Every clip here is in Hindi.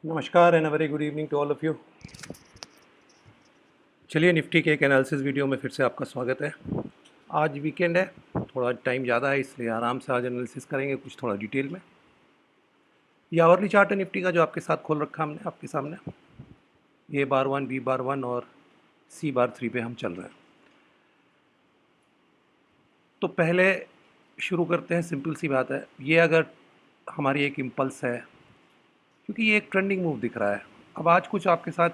नमस्कार and a very good evening to all of you. चलिए निफ्टी के एक एनालिसिस वीडियो में फिर से आपका स्वागत है। आज वीकेंड है, थोड़ा टाइम ज़्यादा है, इसलिए आराम से आज एनालिसिस करेंगे कुछ थोड़ा डिटेल में। ये आवरली चार्ट है निफ्टी का जो आपके साथ खोल रखा हमने आपके सामने। ए बार 1, बी बार 1 और सी बार 3 पे हम चल रहे हैं। तो पहले शुरू करते हैं, सिंपल सी बात है, ये अगर हमारी एक इम्पल्स है क्योंकि ये एक ट्रेंडिंग मूव दिख रहा है। अब आज कुछ आपके साथ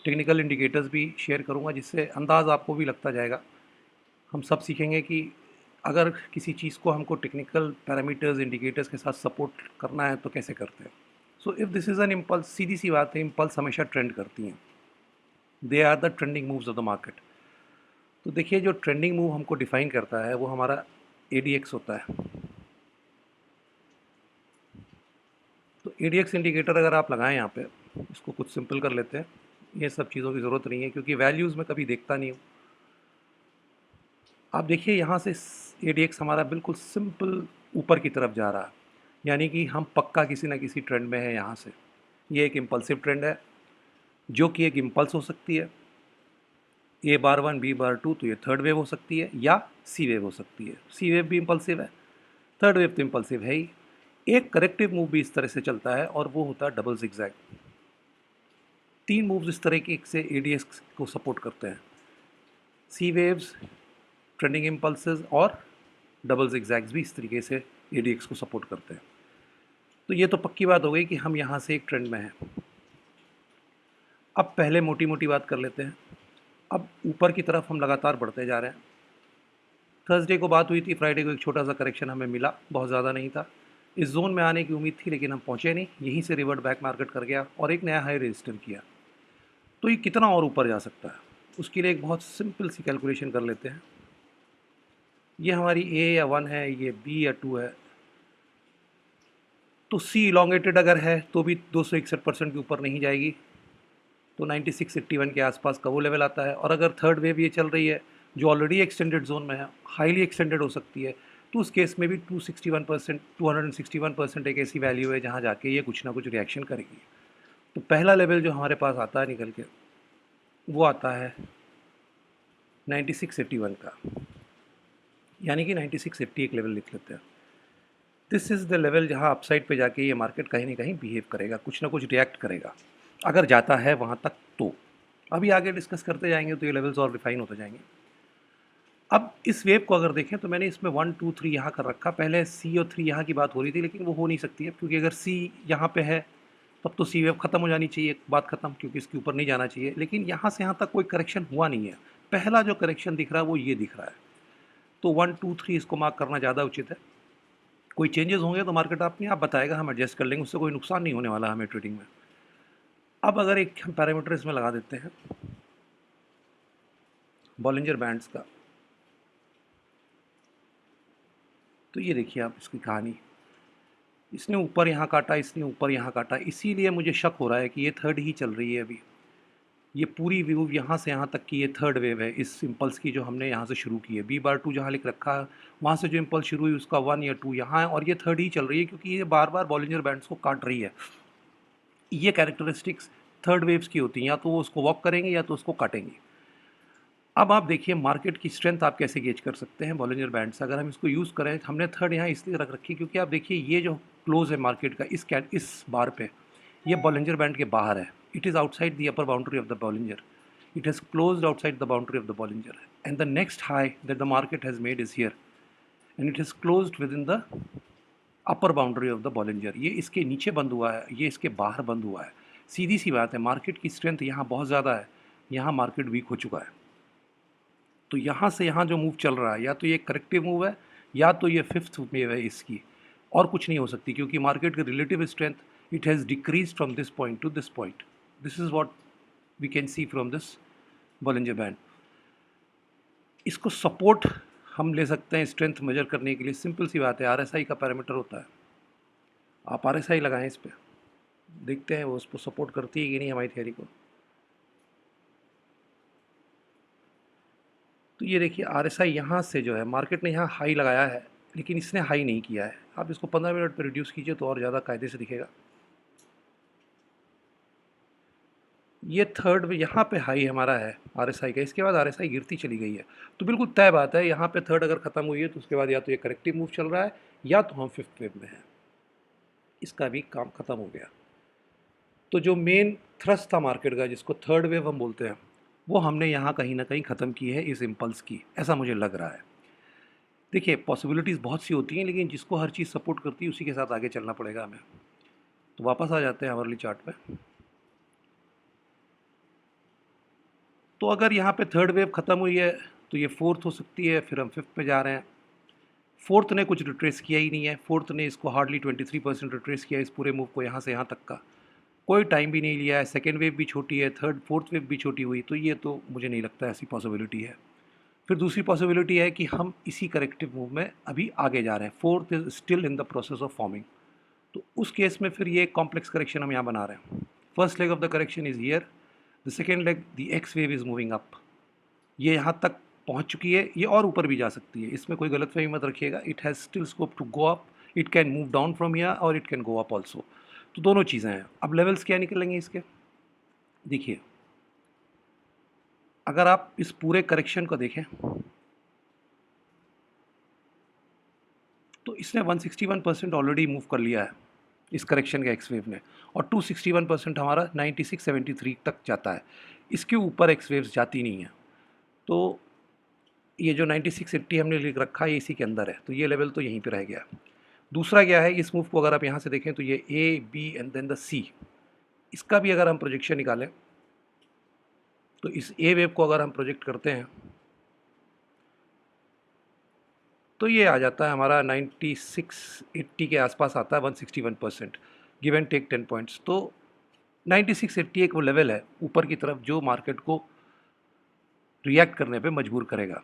टेक्निकल इंडिकेटर्स भी शेयर करूंगा जिससे अंदाज़ आपको भी लगता जाएगा। हम सब सीखेंगे कि अगर किसी चीज़ को हमको टेक्निकल पैरामीटर्स इंडिकेटर्स के साथ सपोर्ट करना है तो कैसे करते हैं। So if this is an impulse, सीधी सी बात है, इम्पल्स हमेशा ट्रेंड करती हैं। They are the trending moves of the market. तो देखिए, जो ट्रेंडिंग मूव हमको डिफाइन करता है वो हमारा ADX होता है। तो ADX इंडिकेटर अगर आप लगाएं यहाँ पे, इसको कुछ सिंपल कर लेते हैं। ये सब चीज़ों की ज़रूरत नहीं है क्योंकि वैल्यूज़ में कभी देखता नहीं हूँ। आप देखिए यहाँ से ADX हमारा बिल्कुल सिंपल ऊपर की तरफ जा रहा है, यानी कि हम पक्का किसी ना किसी ट्रेंड में है। यहाँ से ये एक इम्पल्सिव ट्रेंड है जो कि एक इम्पल्स हो सकती है। ए बार 1, बी बार 2, तो ये थर्ड वेव हो सकती है या सी वेव हो सकती है। सी वेव भी इम्पल्सिव है, थर्ड वेव तो इम्पल्सिव है ही। एक करेक्टिव मूव भी इस तरह से चलता है और वो होता है डबल जिगजैग। 3 मूव्स इस तरह के से ADX को सपोर्ट करते हैं: सी वेव्स, ट्रेंडिंग इम्पल्सेस और डबल जिगजैग्स भी इस तरीके से ADX को सपोर्ट करते हैं। तो ये तो पक्की बात हो गई कि हम यहाँ से एक ट्रेंड में हैं। अब पहले मोटी मोटी बात कर लेते हैं। अब ऊपर की तरफ हम लगातार बढ़ते जा रहे हैं। थर्सडे को बात हुई थी, फ्राइडे को एक छोटा सा करेक्शन हमें मिला, बहुत ज़्यादा नहीं था। इस जोन में आने की उम्मीद थी लेकिन हम पहुँचे नहीं, यहीं से रिवर्ट बैक मार्केट कर गया और एक नया हाई रजिस्टर किया। तो ये कितना और ऊपर जा सकता है, उसके लिए एक बहुत सिंपल सी कैलकुलेशन कर लेते हैं। ये हमारी A या 1 है, ये B या 2 है। तो C इलोंगेटेड अगर है तो भी 261% के ऊपर नहीं जाएगी, तो 9681 के आसपास का वो लेवल आता है। और अगर थर्ड वेव ये चल रही है जो ऑलरेडी एक्सटेंडेड जोन में है, हाईली एक्सटेंडेड हो सकती है, तो उस केस में भी 261% एक ऐसी वैल्यू है जहाँ जाके ये कुछ ना कुछ रिएक्शन करेगी। तो पहला लेवल जो हमारे पास आता है निकल के, वो आता है 9681 का, यानी कि 9680 एक लेवल लिख लेते हैं। दिस इज़ द लेवल जहाँ अपसाइड पे जाके ये मार्केट कहीं ना कहीं बिहेव करेगा, कुछ ना कुछ रिएक्ट करेगा अगर जाता है वहाँ तक। तो अभी आगे डिस्कस करते जाएंगे तो ये लेवल्स और रिफाइन होते जाएंगे। अब इस वेव को अगर देखें तो मैंने इसमें 1, 2, 3 यहाँ कर रखा। पहले C और 3 यहाँ की बात हो रही थी लेकिन वो हो नहीं सकती है, क्योंकि अगर C यहाँ पे है तब तो C वेव ख़त्म हो जानी चाहिए, बात ख़त्म, क्योंकि इसके ऊपर नहीं जाना चाहिए। लेकिन यहाँ से यहाँ तक कोई करेक्शन हुआ नहीं है। पहला जो करेक्शन दिख रहा है वो ये दिख रहा है। तो 1, 2, 3 इसको मार्क करना ज़्यादा उचित है। कोई चेंजेस होंगे तो मार्केट अपने आप बताएगा, हम एडजस्ट कर लेंगे, उससे कोई नुकसान नहीं होने वाला हमें ट्रेडिंग में। अब अगर एक हम पैरामीटर इसमें लगा देते हैं बॉलिंजर बैंड्स का, तो ये देखिए आप इसकी कहानी। इसने ऊपर यहाँ काटा, इसने ऊपर यहाँ काटा, इसीलिए मुझे शक हो रहा है कि ये थर्ड ही चल रही है अभी। ये पूरी व्यू यहाँ से यहाँ तक की ये थर्ड वेव है इस इम्पल्स की, जो हमने यहाँ से शुरू की है। बी बार 2 जहाँ लिख रखा है, वहाँ से जो इम्पल्स शुरू हुई उसका 1 या 2 यहाँ है, और ये थर्ड ही चल रही है क्योंकि ये बार बार बॉलिंजर बैंड्स को काट रही है। ये कैरेक्टरिस्टिक्स थर्ड वेव्स की होती हैं, या तो वो उसको वॉक करेंगे या तो उसको काटेंगे। अब आप देखिए मार्केट की स्ट्रेंथ आप कैसे गेज कर सकते हैं बॉलिंजर बैंड से। अगर हम इसको यूज़ करें, हमने थर्ड यहाँ इसलिए रख रखी क्योंकि आप देखिए ये जो क्लोज है मार्केट का इस बार पे, ये बॉलिंजर बैंड के बाहर है। It is outside the upper boundary of the Bollinger, it has closed outside the boundary of the Bollinger, and the next high that the market has made is here and it is closed with in the upper boundary of the Bollinger. ये इसके नीचे बंद हुआ है, ये इसके बाहर बंद हुआ है। सीधी सी बात है, मार्केट की स्ट्रेंथ यहाँ बहुत ज़्यादा है, यहाँ मार्केट वीक हो चुका है। तो यहाँ से यहाँ जो मूव चल रहा है, या तो ये करेक्टिव मूव है या तो ये फिफ्थ वेव है इसकी, और कुछ नहीं हो सकती, क्योंकि मार्केट की relative strength it has decrease from this point to this point. This is what we can see from this Bollinger band. इसको सपोर्ट हम ले सकते हैं स्ट्रेंथ मेजर करने के लिए। सिंपल सी बात है, RSI का पैरामीटर होता है। आप RSI लगाएं इस पर, देखते हैं वो उसको सपोर्ट करती है कि नहीं हमारी थियरी को। तो ये देखिए RSI यहाँ से जो है, मार्केट ने यहाँ हाई लगाया है लेकिन इसने हाई नहीं किया है। आप इसको 15 मिनट पर रिड्यूस कीजिए तो और ज़्यादा कायदे से दिखेगा। ये थर्ड यहाँ पे हाई हमारा है आरएसआई का, इसके बाद आरएसआई गिरती चली गई है। तो बिल्कुल तय बात है, यहाँ पे थर्ड अगर ख़त्म हुई है तो उसके बाद या तो ये करेक्टिव मूव चल रहा है या तो हम फिफ्थ वेव में हैं। इसका भी काम ख़त्म हो गया। तो जो मेन थ्रस्ट था मार्केट का, जिसको थर्ड वेव हम बोलते हैं, वो हमने यहाँ कहीं ना कहीं ख़त्म की है इस इम्पल्स की, ऐसा मुझे लग रहा है। देखिए पॉसिबिलिटीज़ बहुत सी होती हैं, लेकिन जिसको हर चीज़ सपोर्ट करती है उसी के साथ आगे चलना पड़ेगा हमें। तो वापस आ जाते हैं आवरली चार्ट पे। तो अगर यहाँ पे थर्ड वेव ख़त्म हुई है तो ये फोर्थ हो सकती है, फिर हम फिफ्थ पे जा रहे हैं। फोर्थ ने कुछ रिट्रेस किया ही नहीं है, फोर्थ ने इसको हार्डली 23% रिट्रेस किया इस पूरे मूव को, यहाँ से यहाँ तक का कोई टाइम भी नहीं लिया है। सेकेंड वेव भी छोटी है, थर्ड फोर्थ वेव भी छोटी हुई, तो ये तो मुझे नहीं लगता ऐसी पॉसिबिलिटी है। फिर दूसरी पॉसिबिलिटी है कि हम इसी करेक्टिव मूव में अभी आगे जा रहे हैं, fourth is still in the process of forming. तो उस केस में फिर ये कॉम्प्लेक्स करेक्शन हम यहाँ बना रहे हैं। First leg of the correction is here, the second leg the x wave is moving up, ये यहाँ तक पहुँच चुकी है, ये और ऊपर भी जा सकती है, इसमें कोई गलतफहमी मत रखिएगा। It has still scope to go up, it can move down from here और it can go up also. तो दोनों चीज़ें हैं। अब लेवल्स क्या निकलेंगे इसके, देखिए अगर आप इस पूरे करेक्शन को देखें तो इसने 161% ऑलरेडी मूव कर लिया है इस करेक्शन के एक्स वेव ने, और 261% हमारा 9673 तक जाता है, इसके ऊपर एक्स वेव्स जाती नहीं है। तो ये जो 9680 हमने लिख रखा है ये इसी के अंदर है, तो ये लेवल तो यहीं पे रह गया। दूसरा क्या है, इस मूव को अगर आप यहाँ से देखें तो ये A B and then the C, इसका भी अगर हम प्रोजेक्शन निकालें तो इस ए वेव को अगर हम प्रोजेक्ट करते हैं तो ये आ जाता है हमारा 9680 के आसपास आता है, 161%, गिव एंड टेक 10 पॉइंट्स। तो 9680 एक वो लेवल है ऊपर की तरफ जो मार्केट को रिएक्ट करने पे मजबूर करेगा।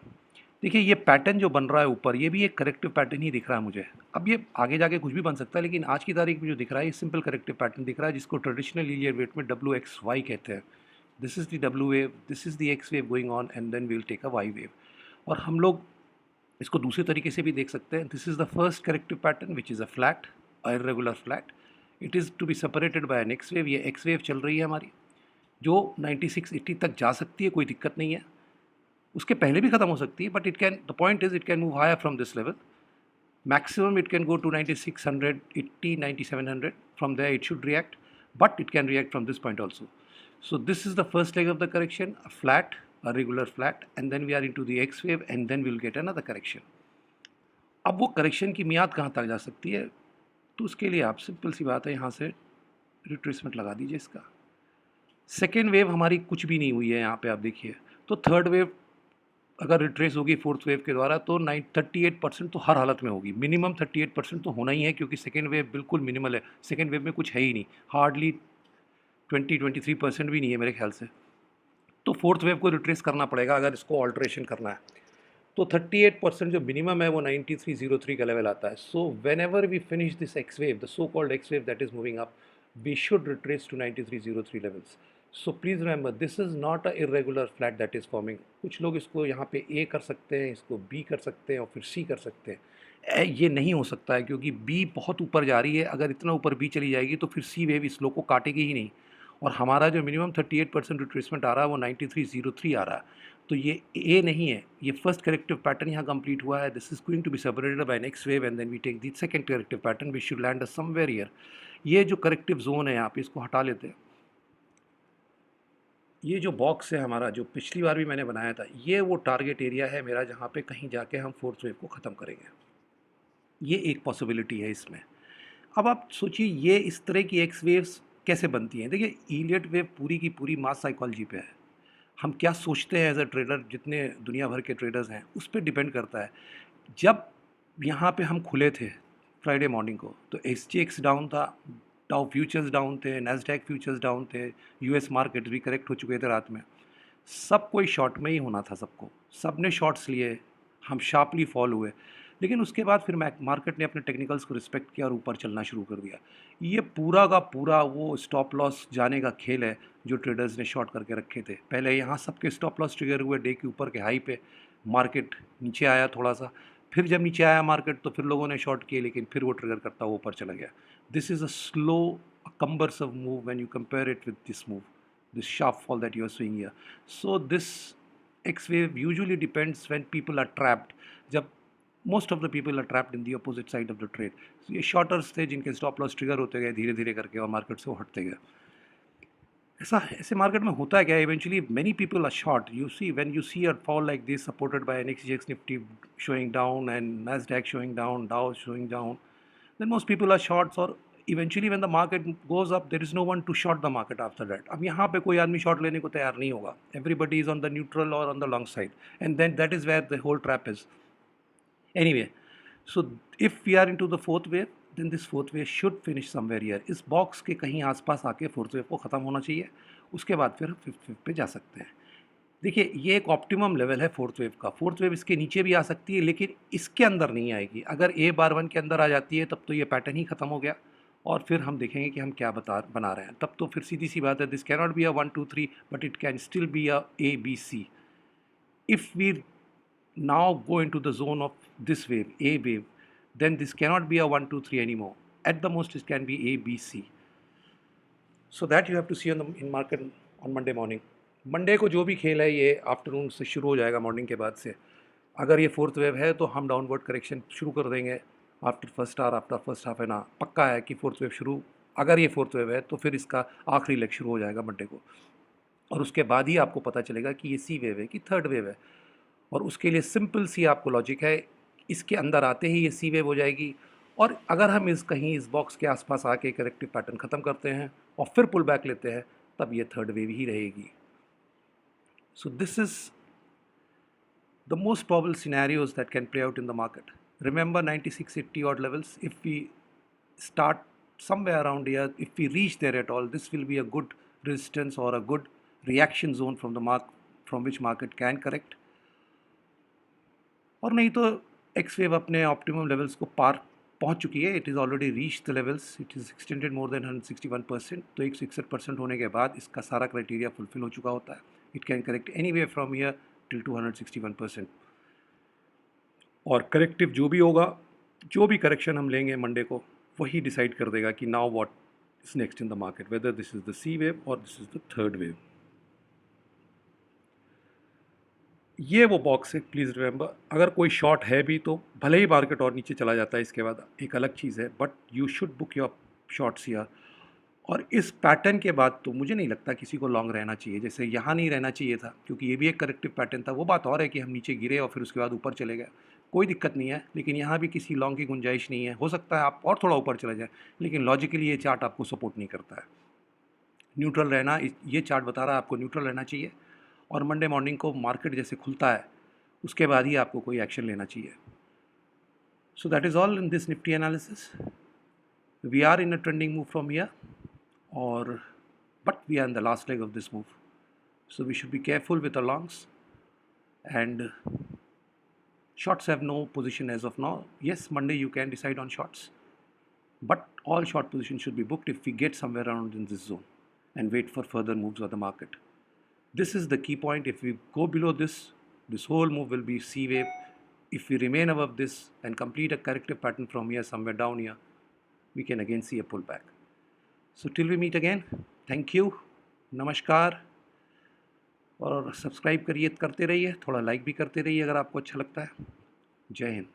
देखिए ये पैटर्न जो बन रहा है ऊपर, ये भी एक करेक्टिव पैटर्न ही दिख रहा है मुझे। अब ये आगे जाके कुछ भी बन सकता है, लेकिन आज की तारीख में जो दिख रहा है ये सिंपल करेक्टिव पैटर्न दिख रहा है, जिसको ट्रेडिशनल लीनियर वेट में WXY कहते हैं। This is the W wave, this is the X wave going on and then we will take a Y wave. और हम लोग इसको दूसरे तरीके से भी देख सकते हैं। This is the first corrective pattern which is a flat, irregular flat, it is to be separated by an x wave. ये एक्स वेव चल रही है हमारी, जो 9680 तक जा सकती है, कोई दिक्कत नहीं है, उसके पहले भी ख़त्म हो सकती है, but it can, the point is it can move higher from this level. Maximum it can go to 9680, 9700. From there it should react, but it can react from this point also. So this is the first leg of the correction, a flat, a regular flat, and then we are into the X wave, and then we will get another correction. अब वो करेक्शन की मियाद कहाँ तक जा सकती है, तो उसके लिए आप सिंपल सी बात है, यहाँ से रिट्रेसमेंट लगा दीजिए इसका। सेकेंड वेव हमारी कुछ भी नहीं हुई है यहाँ पे, आप देखिए। तो थर्ड वेव अगर रिट्रेस होगी फोर्थ वेव के द्वारा तो 38% तो हर हालत में होगी, मिनिमम 38% तो होना ही है, क्योंकि सेकेंड वेव बिल्कुल मिनिमल है, सेकेंड वेव में कुछ है ही नहीं, हार्डली 23% भी नहीं है मेरे ख्याल से। तो फोर्थ वेव को रिट्रेस करना पड़ेगा अगर इसको ऑल्ट्रेशन करना है। तो 38% जो मिनिमम है वो 9303 का लेवल आता है। So whenever we finish this x wave, the so called x wave that is moving up, we should retrace to 9303 levels. So please remember, this is not a irregular flat that is forming. कुछ लोग इसको यहाँ पे A कर सकते हैं, इसको B कर सकते हैं और फिर C कर सकते हैं। ये नहीं हो सकता है, क्योंकि B बहुत ऊपर जा रही है, अगर इतना ऊपर B चली जाएगी तो फिर C वेव इस लो को काटेगी ही नहीं। और हमारा जो मिनिमम 38% रिट्रेसमेंट आ रहा है वो 9303 आ रहा है, तो ये A नहीं है, ये फर्स्ट करेक्टिव पैटर्न यहाँ कंप्लीट हुआ है। This is going to be separated by next wave and then we take the second corrective pattern, we should land somewhere here. ये जो करेक्टिव जोन है यहाँ पे, इसको हटा लेते हैं। ये जो बॉक्स है हमारा, जो पिछली बार भी मैंने बनाया था, ये वो टारगेट एरिया है मेरा, जहाँ पे कहीं जाके हम फोर्थ वेव को ख़त्म करेंगे। ये एक पॉसिबिलिटी है इसमें। अब आप सोचिए ये इस तरह की एक्स वेव्स कैसे बनती हैं। देखिए इलियट वेव पूरी की पूरी मास साइकोलॉजी पे है। हम क्या सोचते हैं एज अ ट्रेडर, जितने दुनिया भर के ट्रेडर्स हैं उस पर डिपेंड करता है। जब यहाँ पे हम खुले थे फ्राइडे मॉर्निंग को, तो SGX डाउन था, डाउ फ्यूचर्स डाउन थे, नैस्डैक फ्यूचर्स डाउन थे, US मार्केट भी करेक्ट हो चुके थे रात में। सब कोई शॉर्ट में ही होना था, सबको, सब ने शॉर्ट्स लिए, हम शार्पली फॉल हुए। लेकिन उसके बाद फिर मार्केट ने अपने टेक्निकल्स को रिस्पेक्ट किया और ऊपर चलना शुरू कर दिया। ये पूरा का पूरा वो स्टॉप लॉस जाने का खेल है जो ट्रेडर्स ने शॉर्ट करके रखे थे। पहले यहाँ सबके स्टॉप लॉस ट्रिगर हुए डे के ऊपर के हाई पे, मार्केट नीचे आया थोड़ा सा, फिर जब नीचे आया मार्केट तो फिर लोगों ने शॉर्ट किए, लेकिन फिर वो ट्रिगर करता हुआ ऊपर चला गया। This is a slow cumbersome move when you compare it with this move. this sharp fall that you are seeing here. So this X wave usually depends when people are trapped. जब most of the people are trapped in the opposite side of the trade. So ये shorters थे जिनके stop loss trigger होते गए धीरे धीरे करके और मार्केट से वो हटते गए. ऐसे मार्केट में होता है क्या, eventually many people are short. You see when you see a fall like this supported by NXT Nifty showing down and Nasdaq showing down, Dow showing down, then most people are shorts. or eventually when the market goes up there is no one to short the market after that. अब यहाँ पे कोई आदमी शॉर्ट लेने को तैयार नहीं होगा. Everybody is on the neutral or on the long side, and then that is where the whole trap is. Anyway, so if we are into the fourth wave, then this fourth wave should finish somewhere here. इस बॉक्स के कहीं आसपास आके फोर्थ वेव को ख़त्म होना चाहिए. उसके बाद फिर फिफ्थ वेव पे जा सकते हैं. देखिए ये एक ऑप्टिमम लेवल है फोर्थ वेव का. फोर्थ वेव इसके नीचे भी आ सकती है लेकिन इसके अंदर नहीं आएगी. अगर ए बार 1 के अंदर आ जाती है तब तो ये पैटर्न ही ख़त्म हो गया और फिर हम देखेंगे कि हम क्या बना रहे हैं. तब तो फिर सीधी सी बात है, this cannot be a 1 2 3 but it can still be a ABC. If we now go into the zone of this wave, A wave, then this cannot be a 1 2 3 anymore. At the most it can be A B C. So that you have to see in market on Monday morning. Monday को जो भी खेल है ये आफ्टरनून से शुरू हो जाएगा. मॉर्निंग के बाद से अगर ये फोर्थ वेव है तो हम डाउनवर्ड करेक्शन शुरू कर देंगे after first half an hour. पक्का है कि फोर्थ वेव शुरू, अगर ये फोर्थ वेव है तो फिर इसका आखिरी लेग शुरू हो जाएगा मंडे को. और उसके बाद ही आपको पता चलेगा कि ये सी वेव है कि थर्ड वेव है. और उसके लिए सिंपल सी आपको लॉजिक है, इसके अंदर आते ही ये सी वेव हो जाएगी. और अगर हम इस बॉक्स के आसपास आके करेक्टिव पैटर्न ख़त्म करते हैं और फिर पुल बैक लेते हैं तब ये थर्ड वेव ही रहेगी. So this is the most probable scenarios that can play out in the market. Remember 9680 odd levels. If we start somewhere around here, if we reach there at all, this will be a good resistance or a good reaction zone from which market can correct. और नहीं तो एक्स वेव अपने ऑप्टिमम लेवल्स को पार पहुंच चुकी है. It is already reach the levels. It is extended more than 161%. तो 161% होने के बाद इसका सारा क्राइटेरिया फुलफिल हो चुका होता है. It can correct any way from here till 261%. और करेक्टिव जो भी होगा, जो भी करेक्शन हम लेंगे मंडे को, वही डिसाइड कर देगा कि now what is next in the market, whether this is the C wave और this is the third wave. ये वो बॉक्स है. प्लीज़ रिमेंबर, अगर कोई शॉर्ट है भी तो भले ही मार्केट और नीचे चला जाता है इसके बाद, एक अलग चीज़ है, but you should book your shorts here. और इस पैटर्न के बाद तो मुझे नहीं लगता किसी को लॉन्ग रहना चाहिए. जैसे यहाँ नहीं रहना चाहिए था क्योंकि ये भी एक करेक्टिव पैटर्न था. वो बात और है कि हम नीचे गिरे और फिर उसके बाद ऊपर चले गए, कोई दिक्कत नहीं है. लेकिन यहाँ भी किसी लॉन्ग की गुंजाइश नहीं है. हो सकता है आप और थोड़ा ऊपर चले जाए, लेकिन लॉजिकली ये चार्ट आपको सपोर्ट नहीं करता है. न्यूट्रल रहना, ये चार्ट बता रहा है आपको न्यूट्रल रहना चाहिए. और मंडे मॉर्निंग को मार्केट जैसे खुलता है उसके बाद ही आपको कोई एक्शन लेना चाहिए. So that is all in this Nifty analysis. We are in a trending move from here, और but we are in the last leg of this move. So we should be careful with the longs and shorts have no position as of now. Yes, Monday you can decide on shorts, but all short positions should be booked if we get somewhere around in this zone and wait for further moves of the market. This is the key point. If we go below this, this whole move will be C wave. If we remain above this and complete a corrective pattern from here, somewhere down here, we can again see a pullback. So till we meet again, thank you, नमस्कार. और सब्सक्राइब करते रहिए, थोड़ा लाइक भी करते रहिए अगर आपको अच्छा लगता है. जय हिंद.